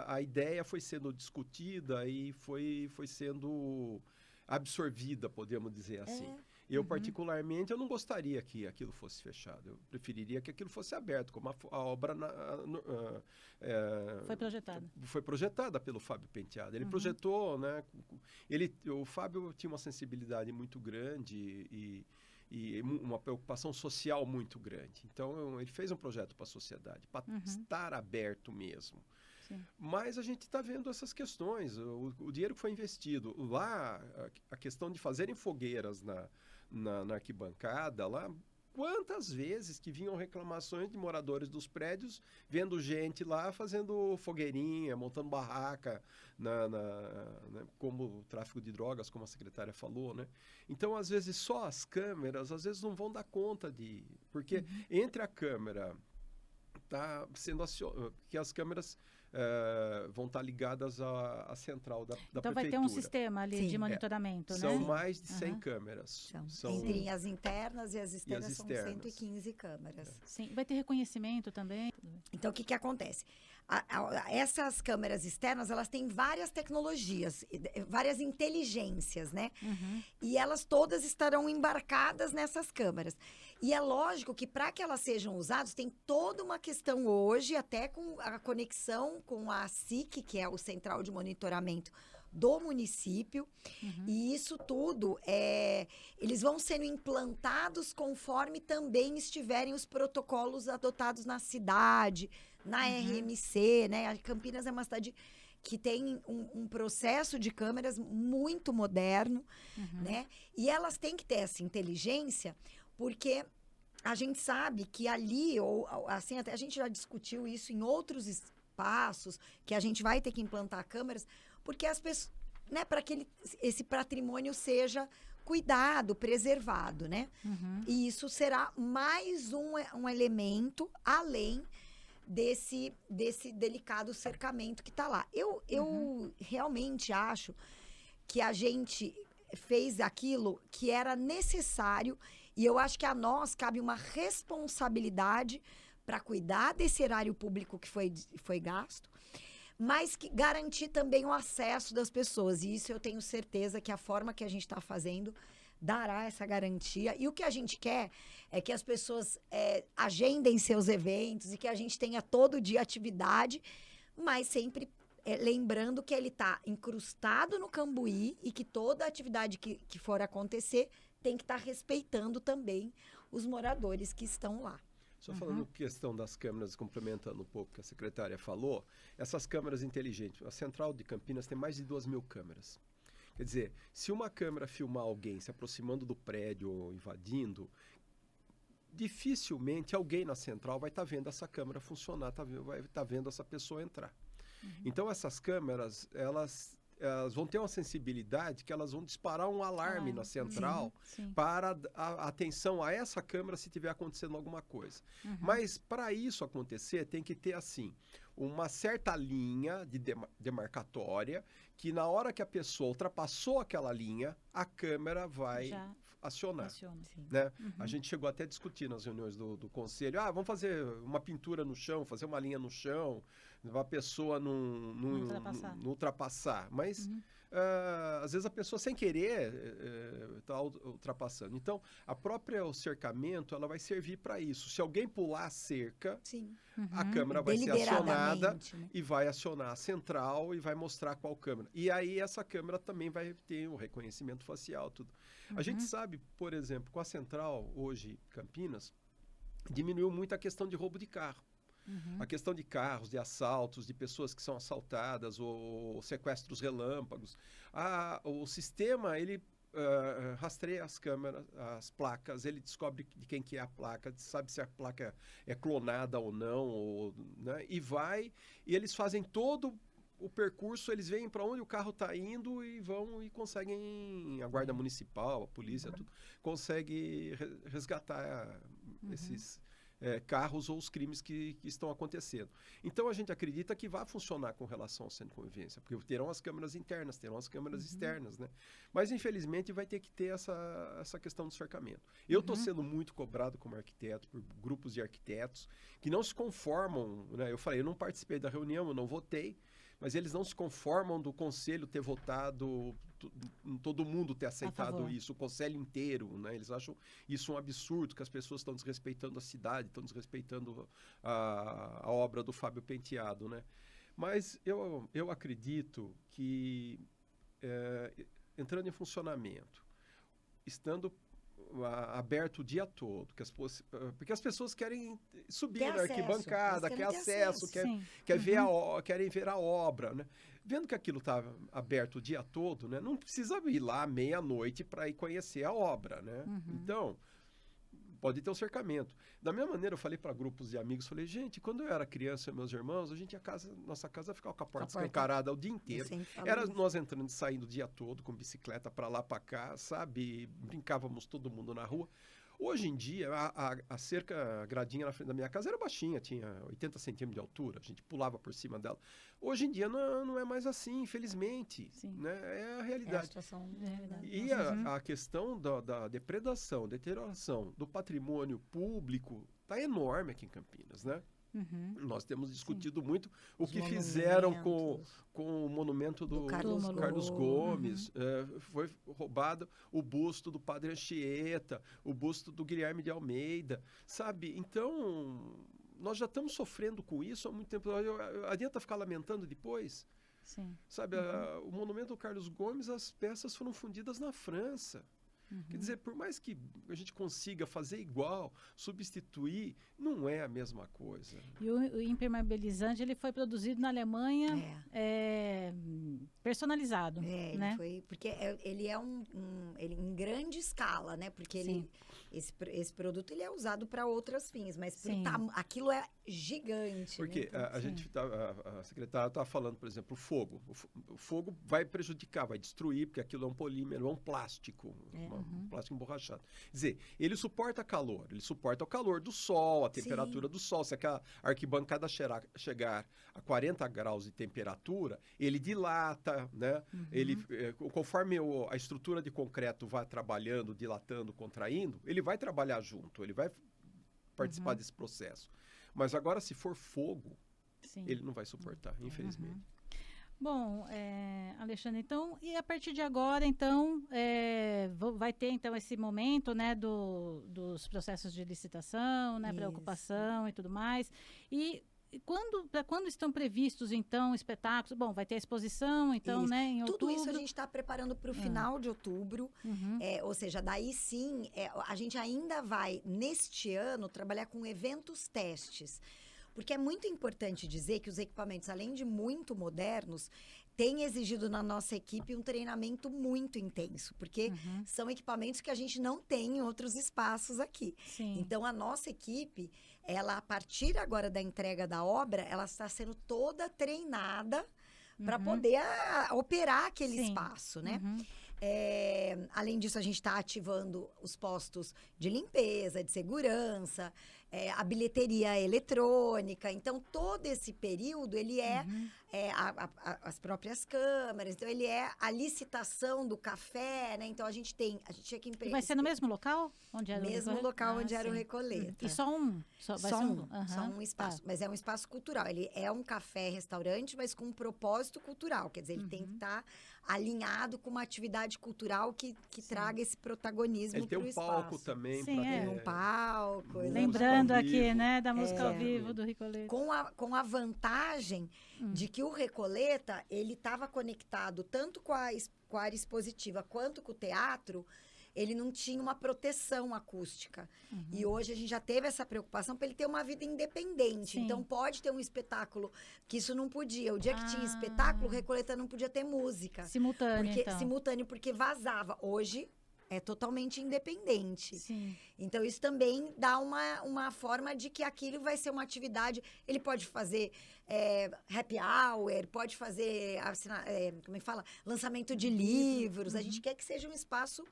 A ideia foi sendo discutida e foi sendo absorvida, podemos dizer assim. Eu, particularmente, eu não gostaria que aquilo fosse fechado. Eu preferiria que aquilo fosse aberto, como a obra foi projetada pelo Fábio Penteado. Ele projetou, né? O Fábio tinha uma sensibilidade muito grande e uma preocupação social muito grande. Então, ele fez um projeto para a sociedade, para estar aberto mesmo. Sim. Mas a gente está vendo essas questões. O dinheiro que foi investido lá, a questão de fazerem fogueiras na arquibancada, lá, quantas vezes que vinham reclamações de moradores dos prédios, vendo gente lá fazendo fogueirinha, montando barraca, como o tráfico de drogas, como a secretária falou, né? Então, às vezes, só as câmeras, às vezes, não vão dar conta porque entre a câmera está sendo acionada, que as câmeras vão estar ligadas à central da Então prefeitura. vai ter um sistema ali Sim. de monitoramento, né? São mais de 100 Aham. câmeras. Entre as internas e as externas, são externas. 115 câmeras. Sim, vai ter reconhecimento também. Então, o que acontece? Essas câmeras externas, elas têm várias tecnologias, várias inteligências, né? E elas todas estarão embarcadas nessas câmeras. E é lógico que para que elas sejam usadas, tem toda uma questão hoje, até com a conexão com a SIC, que é o Central de Monitoramento do município. E isso tudo, eles vão sendo implantados conforme também estiverem os protocolos adotados na cidade, na RMC, né? A Campinas é uma cidade que tem um processo de câmeras muito moderno, né? E elas têm que ter essa inteligência, porque a gente sabe que ali, ou assim, até a gente já discutiu isso em outros espaços, que a gente vai ter que implantar câmeras, porque as pessoas, né, para que esse patrimônio seja cuidado, preservado, né? E isso será mais um elemento além desse delicado cercamento que está lá. Eu realmente acho que a gente fez aquilo que era necessário, e eu acho que a nós cabe uma responsabilidade para cuidar desse erário público que foi gasto, mas que garantir também o acesso das pessoas. E isso eu tenho certeza que a forma que a gente está fazendo dará essa garantia. E o que a gente quer é que as pessoas agendem seus eventos e que a gente tenha todo dia atividade, mas sempre lembrando que ele está incrustado no Cambuí e que toda atividade que for acontecer tem que estar respeitando também os moradores que estão lá. Só falando questão das câmeras, complementando um pouco o que a secretária falou, essas câmeras inteligentes, a Central de Campinas tem mais de 2.000 câmeras. Quer dizer, se uma câmera filmar alguém se aproximando do prédio ou invadindo, dificilmente alguém na central vai estar vendo essa câmera funcionar, vai estar vendo essa pessoa entrar. Então, essas câmeras, elas vão ter uma sensibilidade que elas vão disparar um alarme na central para a atenção a essa câmera se tiver acontecendo alguma coisa. Mas, para isso acontecer, tem que ter, assim, uma certa linha de demarcatória, que na hora que a pessoa ultrapassou aquela linha, a câmera vai acionar. Né? A gente chegou até a discutir nas reuniões do conselho, vamos fazer uma pintura no chão, fazer uma linha no chão, a pessoa não ultrapassar. Mas, às vezes, a pessoa, sem querer, está ultrapassando. Então, o cercamento, ela vai servir para isso. Se alguém pular a cerca, a câmera vai ser acionada, né? E vai acionar a central e vai mostrar qual câmera. E aí, essa câmera também vai ter o reconhecimento facial, tudo. A gente sabe, por exemplo, com a central, hoje, Campinas, diminuiu muito a questão de roubo de carro. A questão de carros, de assaltos, de pessoas que são assaltadas, ou sequestros relâmpagos. O sistema, ele rastreia as câmeras, as placas, ele descobre de quem que é a placa, sabe se a placa é clonada ou não, né? E eles fazem todo o percurso, eles veem para onde o carro está indo e vão e conseguem, a guarda municipal, a polícia, tudo, consegue resgatar esses carros ou os crimes que estão acontecendo. Então, a gente acredita que vai funcionar com relação ao centro de convivência, porque terão as câmeras internas, terão as câmeras externas, né? Mas, infelizmente, vai ter que ter essa questão do cercamento. Eu estou sendo muito cobrado como arquiteto por grupos de arquitetos que não se conformam, né? Eu falei, eu não participei da reunião, eu não votei, mas eles não se conformam do conselho ter votado, todo mundo ter aceitado isso, o conselho inteiro, né? Eles acham isso um absurdo, que as pessoas estão desrespeitando a cidade, estão desrespeitando a obra do Fábio Penteado, né? Mas eu acredito que, entrando em funcionamento, estando aberto o dia todo, porque as pessoas querem subir na arquibancada, querem acesso, querem ver a obra, né? Vendo que aquilo está aberto o dia todo, né? Não precisa ir lá meia-noite para ir conhecer a obra, né? Então, pode ter um cercamento. Da mesma maneira, eu falei para grupos de amigos, falei, gente, quando eu era criança, meus irmãos, nossa casa ficava com a porta escancarada o dia inteiro. Era nós entrando e saindo o dia todo, com bicicleta para lá, para cá, sabe? Brincávamos todo mundo na rua. Hoje em dia, a cerca, a gradinha na frente da minha casa era baixinha, tinha 80 centímetros de altura, a gente pulava por cima dela. Hoje em dia não é mais assim, infelizmente. Sim. Né? É a É a realidade. situação. E a questão da depredação, deterioração do patrimônio público está enorme aqui em Campinas, né? Uhum. Nós temos discutido muito o Os que fizeram monumentos. com o monumento do Carlos Gomes. Foi roubado o busto do Padre Anchieta, o busto do Guilherme de Almeida, sabe? Então, nós já estamos sofrendo com isso há muito tempo. Adianta ficar lamentando depois? Sim. Sabe, o monumento do Carlos Gomes, as peças foram fundidas na França. Quer dizer, por mais que a gente consiga fazer igual, substituir, não é a mesma coisa. E o impermeabilizante, ele foi produzido na Alemanha, personalizado, Ele né? foi, porque ele é ele em grande escala, né? Porque Sim. esse produto ele é usado para outros fins, mas Sim. aquilo é gigante. Porque né? a secretária estava falando, por exemplo, o fogo. O fogo vai prejudicar, vai destruir, porque aquilo é um polímero, é um plástico, um plástico emborrachado. Quer dizer, ele suporta calor, ele suporta o calor do sol, a temperatura do sol. Se aquela arquibancada chegar a 40 graus de temperatura, ele dilata, né? Ele, conforme a estrutura de concreto vai trabalhando, dilatando, contraindo, ele vai trabalhar junto, ele vai participar desse processo. Mas agora, se for fogo, Sim. ele não vai suportar, infelizmente. Bom, Alexandre, então, e a partir de agora, então, vai ter, então, esse momento, né, dos processos de licitação, né, para ocupação e tudo mais. E para quando estão previstos, então, espetáculos? Bom, vai ter a exposição, então, Isso. né, em outubro. Tudo isso a gente está preparando para o final de outubro. Ou seja, daí sim, a gente ainda vai, neste ano, trabalhar com eventos testes. Porque é muito importante dizer que os equipamentos, além de muito modernos, têm exigido na nossa equipe um treinamento muito intenso. Porque são equipamentos que a gente não tem em outros espaços aqui. Sim. Então, a nossa equipe, ela, a partir agora da entrega da obra, ela está sendo toda treinada para poder operar aquele espaço, né? Além disso, a gente está ativando os postos de limpeza, de segurança, a bilheteria eletrônica. Então, todo esse período, ele as próprias câmeras. Então, ele é a licitação do café, né? Então, a gente tinha que... E vai ser no mesmo local? Onde era mesmo local onde era o Recoleta. E só um? Só um espaço. Mas é um espaço cultural. Ele é um café-restaurante, mas com um propósito cultural. Quer dizer, ele tem que estar alinhado com uma atividade cultural que traga esse protagonismo para o espaço. Ele tem um palco também. Sim, Tem um palco. Lembrando aqui, né, da música ao vivo do Recoleta. Com a vantagem de que o Recoleta, ele estava conectado tanto com a área expositiva quanto com o teatro, ele não tinha uma proteção acústica. E hoje a gente já teve essa preocupação para ele ter uma vida independente. Sim. Então, pode ter um espetáculo que isso não podia. O dia que tinha espetáculo, o Recoleta não podia ter música. Simultâneo, Porque vazava. Hoje é totalmente independente. Sim. Então, isso também dá uma forma de que aquilo vai ser uma atividade. Ele pode fazer happy hour, pode fazer, como é que fala? Lançamento de livros. A gente quer que seja um espaço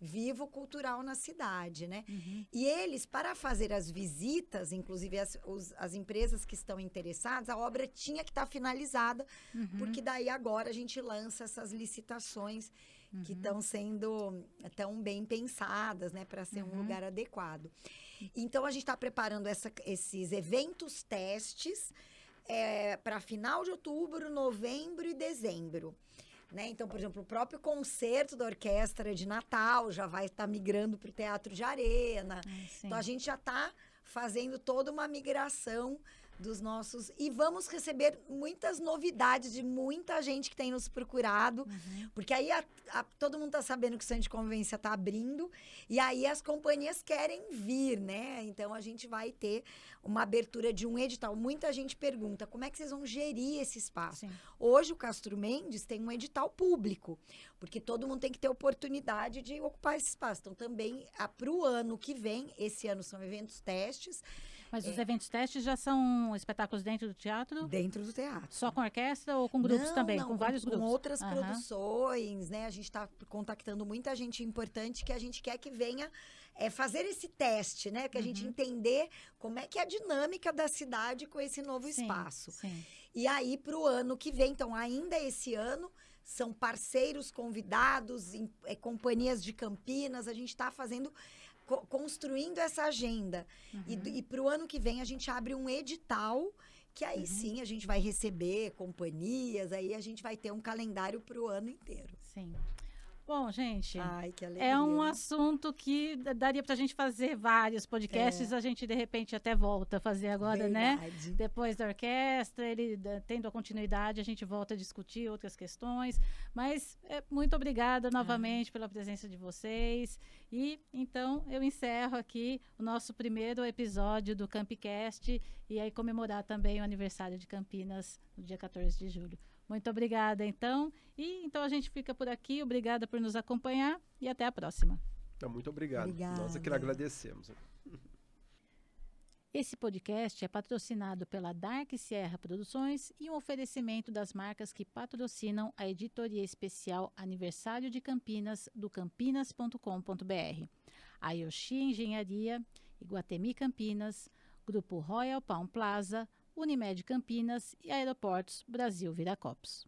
vivo, cultural na cidade, né? E eles, para fazer as visitas, inclusive as empresas que estão interessadas, a obra tinha que estar finalizada, porque daí agora a gente lança essas licitações que estão sendo tão bem pensadas, né, para ser um lugar adequado. Então, a gente está preparando esses eventos testes para final de outubro, novembro e dezembro. Né? Então, por exemplo, o próprio concerto da orquestra de Natal já vai estar migrando para o Teatro de Arena. Então, a gente já está fazendo toda uma migração dos nossos... E vamos receber muitas novidades de muita gente que tem nos procurado, porque aí todo mundo está sabendo que o Centro de Convivência está abrindo, e aí as companhias querem vir, né? Então, a gente vai ter uma abertura de um edital. Muita gente pergunta, como é que vocês vão gerir esse espaço? Sim. Hoje, o Castro Mendes tem um edital público, porque todo mundo tem que ter oportunidade de ocupar esse espaço. Então, também, para o ano que vem, esse ano são eventos testes. Mas os eventos testes já são espetáculos dentro do teatro? Dentro do teatro. Só com orquestra ou com grupos também? Com vários grupos? Com outras produções, né? A gente está contactando muita gente importante que a gente quer que venha fazer esse teste, né? Que a gente entender como é que é a dinâmica da cidade com esse novo espaço. Sim. E aí, para o ano que vem, então, ainda esse ano, são parceiros convidados, companhias de Campinas, a gente está construindo essa agenda. E para o ano que vem, a gente abre um edital, que aí sim a gente vai receber companhias, aí a gente vai ter um calendário para o ano inteiro. Sim. Bom, gente, Ai, que alegria. é um assunto que daria para a gente fazer vários podcasts, a gente de repente até volta a fazer agora, Verdade. né? Depois da orquestra, ele tendo a continuidade, a gente volta a discutir outras questões. Mas muito obrigada novamente pela presença de vocês. E então eu encerro aqui o nosso primeiro episódio do Campcast e aí comemorar também o aniversário de Campinas no dia 14 de julho. Muito obrigada, então. E então a gente fica por aqui. Obrigada por nos acompanhar e até a próxima. Então, muito obrigado. Obrigada. Nós é que agradecemos. Esse podcast é patrocinado pela Dark Sierra Produções e um oferecimento das marcas que patrocinam a editoria especial Aniversário de Campinas, do campinas.com.br. A Yoshi Engenharia, Iguatemi Campinas, Grupo Royal Palm Plaza, Unimed Campinas e Aeroportos Brasil Viracopos.